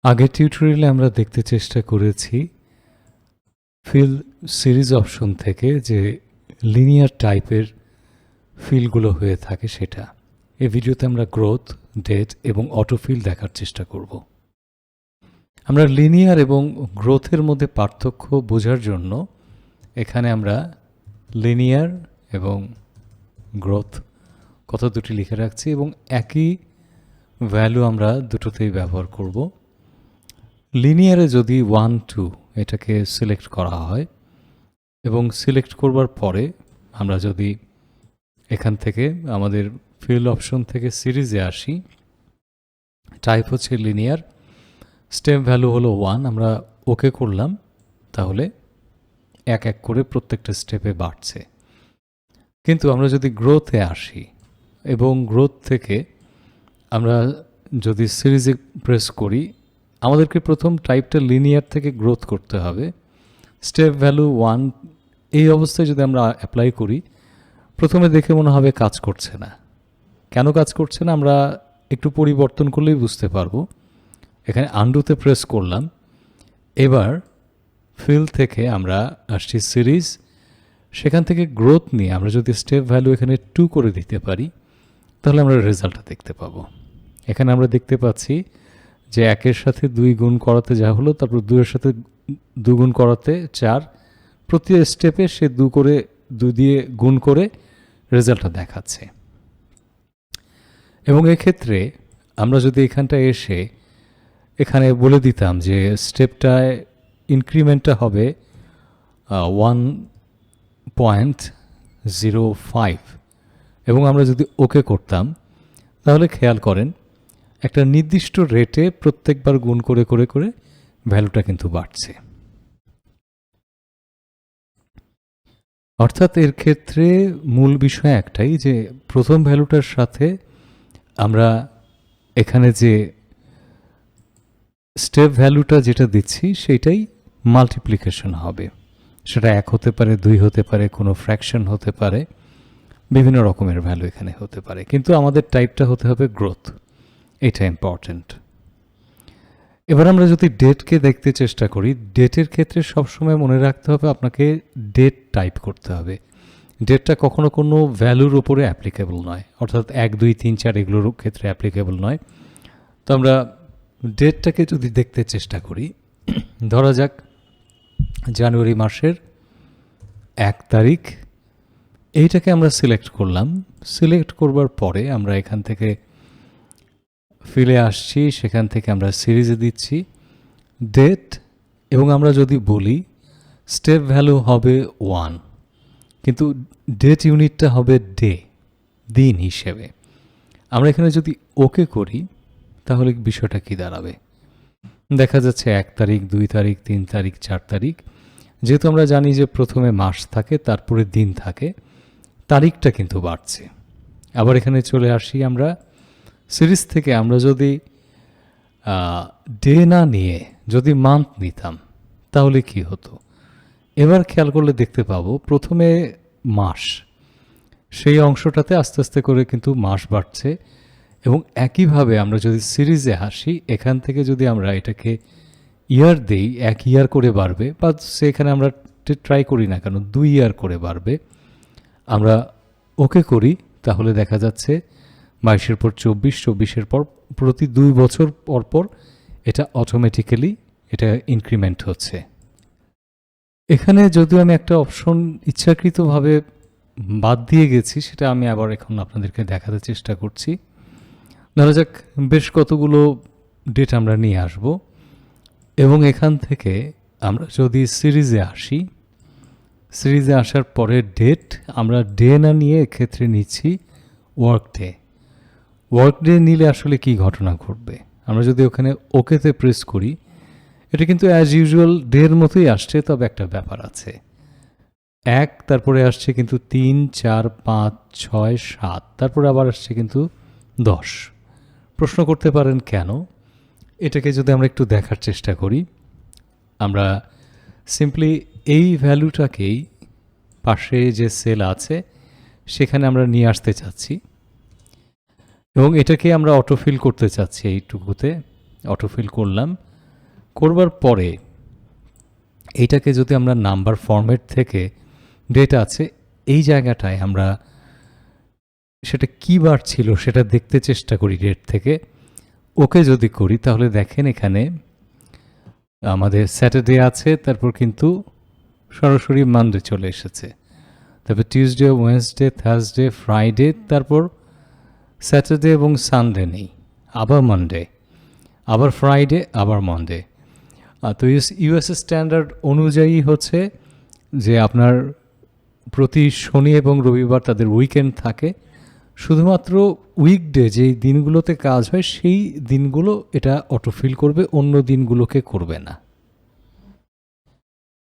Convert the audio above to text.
আগের টিউটোরিয়ালে আমরা দেখতে চেষ্টা করেছি ফিল সিরিজ অপশন থেকে যে লিনিয়ার টাইপের ফিলগুলো হয়ে থাকে সেটা। এই ভিডিওতে আমরা গ্রোথ, ডেট এবং অটোফিল দেখার চেষ্টা করব। আমরা লিনিয়ার এবং গ্রোথের মধ্যে পার্থক্য বোঝার জন্য এখানে আমরা লিনিয়ার এবং গ্রোথ কথা দুটি লিখে রাখছি এবং একই ভ্যালু আমরা দুটোতেই ব্যবহার করব। লিনিয়ারে যদি 1, 2 এটাকে সিলেক্ট করা হয় এবং সিলেক্ট করবার পরে আমরা যদি এখান থেকে আমাদের ফিল অপশন থেকে সিরিজে আসি, টাইপ হচ্ছে লিনিয়ার, স্টেপ ভ্যালু হলো 1, আমরা ওকে করলাম, তাহলে এক এক করে প্রত্যেকটা স্টেপে বাড়ছে। কিন্তু আমরা যদি গ্রোথে আসি এবং গ্রোথ থেকে আমরা যদি সিরিজে প্রেস করি, আমাদেরকে প্রথম টাইপটা লিনিয়ার থেকে গ্রোথ করতে হবে। স্টেপ ভ্যালু 1 এই অবস্থায় যদি আমরা অ্যাপ্লাই করি, প্রথমে দেখে মনে হবে কাজ করছে না। কেন কাজ করছে না আমরা একটু পরিবর্তন করলেই বুঝতে পারবো। এখানে আন্ডুতে প্রেস করলাম, এবার ফিল থেকে আমরা আসছি সিরিজ, সেখান থেকে গ্রোথ নিয়ে আমরা যদি স্টেপ ভ্যালু এখানে 2 করে দিতে পারি, তাহলে আমরা রেজাল্টটা দেখতে পাবো। এখানে আমরা দেখতে পাচ্ছি যে 1-এর সাথে 2 গুণ করাতে যা হলো, তারপর 2-এর সাথে 2 গুণ করাতে 4, প্রতি স্টেপে সে 2 দিয়ে গুণ করে রেজাল্টটা দেখাচ্ছে। এবং এক্ষেত্রে আমরা যদি এখানটা এসে এখানে বলে দিতাম যে স্টেপটায় ইনক্রিমেন্টটা হবে 1.05 এবং আমরা যদি ওকে করতাম, তাহলে খেয়াল করেন একটা নির্দিষ্ট রেটে প্রত্যেকবার গুণ করে করে করে ভ্যালুটা কিন্তু বাড়ছে। অর্থাৎ এর ক্ষেত্রে মূল বিষয় একটাই, যে প্রথম ভ্যালুটার সাথে আমরা এখানে যে স্টেপ ভ্যালুটা যেটা দিচ্ছি সেইটাই মাল্টিপ্লিকেশন হবে। সেটা 1 হতে পারে, 2 হতে পারে, কোনো ফ্র্যাকশন হতে পারে, বিভিন্ন রকমের ভ্যালু এখানে হতে পারে, কিন্তু আমাদের টাইপটা হতে হবে গ্রোথ। এটা ইম্পর্ট্যান্ট। এবার আমরা যদি ডেটকে দেখতে চেষ্টা করি, ডেটের ক্ষেত্রে সবসময় মনে রাখতে হবে আপনাকে ডেট টাইপ করতে হবে। ডেটটা কখনো কোনো ভ্যালুর ওপরে অ্যাপ্লিকেবল নয়, অর্থাৎ 1, 2, 3, 4 এগুলোর ক্ষেত্রে অ্যাপ্লিকেবল নয়। তো আমরা ডেটটাকে যদি দেখতে চেষ্টা করি, ধরা যাক জানুয়ারি মাসের 1 তারিখ, এইটাকে আমরা সিলেক্ট করলাম। সিলেক্ট করবার পরে আমরা এখান থেকে ফিলে আসছি, সেখান থেকে আমরা সিরিজে দিচ্ছি ডেট, এবং আমরা যদি বলি স্টেপ ভ্যালু হবে 1, কিন্তু ডেট ইউনিটটা হবে ডে, দিন হিসেবে। আমরা এখানে যদি ওকে করি, তাহলে বিষয়টা কি দাঁড়াবে? দেখা যাচ্ছে 1 তারিখ, 2 তারিখ, 3 তারিখ, 4 তারিখ। যেহেতু আমরা জানি যে প্রথমে মাস থাকে, তারপরে দিন থাকে, তারিখটা কিন্তু বাড়ছে। আবার এখানে চলে আসি আমরা সিরিজ থেকে, আমরা যদি ডে না নিয়ে যদি মান্থ নিতাম, তাহলে কি হতো? এবার খেয়াল করলে দেখতে পাবো প্রথমে মাস, সেই অংশটাতে আস্তে আস্তে করে কিন্তু মাস বাড়ছে। এবং একইভাবে আমরা যদি সিরিজে আসি, এখান থেকে যদি আমরা এটাকে ইয়ার দেই, 1 ইয়ার করে বাড়বে, বা সেখানে আমরা ট্রাই করি না কেন 2 ইয়ার করে বাড়বে। আমরা ওকে করি, তাহলে দেখা যাচ্ছে 22-এর পর 24, 24-এর পর প্রতি 2 বছর পর পর এটা অটোমেটিক্যালি এটা ইনক্রিমেন্ট হচ্ছে। এখানে যদিও আমি একটা অপশন ইচ্ছাকৃতভাবে বাদ দিয়ে গেছি, সেটা আমি আবার এখন আপনাদেরকে দেখাতে চেষ্টা করছি। ধরা যাক বেশ কতগুলো ডেট আমরা নিয়ে আসব, এবং এখান থেকে আমরা যদি সিরিজে আসি, সিরিজে আসার পরে ডেট আমরা ডে না নিয়ে এক্ষেত্রে নিচ্ছি ওয়ার্ক ডে। ওয়ার্ক ডে নিলে আসলে কি ঘটনা ঘটবে? আমরা যদি ওখানে ওকেতে প্রেস করি, এটা কিন্তু অ্যাজ ইউজুয়াল ডের মতোই আসছে, তবে একটা ব্যাপার আছে। 1, তারপরে আসছে কিন্তু 3, 4, 5, 6, 7, তারপরে আবার আসছে কিন্তু 10। প্রশ্ন করতে পারেন কেন? এটাকে যদি আমরা একটু দেখার চেষ্টা করি, আমরা সিম্পলি এই ভ্যালুটাকেই পাশে যে সেল আছে সেখানে আমরা নিয়ে আসতে চাচ্ছি, এবং এটাকে আমরা অটোফিল করতে চাচ্ছি। এইটুকুতে অটোফিল করলাম, করবার পরে এইটাকে যদি আমরা নাম্বার ফরম্যাট থেকে ডেট আছে এই জায়গাটায় আমরা সেটা কী বার ছিল সেটা দেখতে চেষ্টা করি ডেট থেকে। ওকে যদি করি তাহলে দেখেন এখানে আমাদের স্যাটারডে আছে, তারপর কিন্তু সরাসরি মানডে চলে এসেছে, তারপর টিউসডে, ওয়েডনেসডে, থার্সডে, ফ্রাইডে, তারপর স্যাটারডে এবং সানডে নেই, আবার মানডে, আবার ফ্রাইডে, আবার মনডে। তো ইউএস স্ট্যান্ডার্ড অনুযায়ী হচ্ছে যে আপনার প্রতি শনি এবং রবিবার তাদের উইকেন্ড থাকে, শুধুমাত্র উইকডে যেই দিনগুলোতে কাজ হয় সেই দিনগুলো এটা অটোফিল করবে, অন্য দিনগুলোকে করবে না।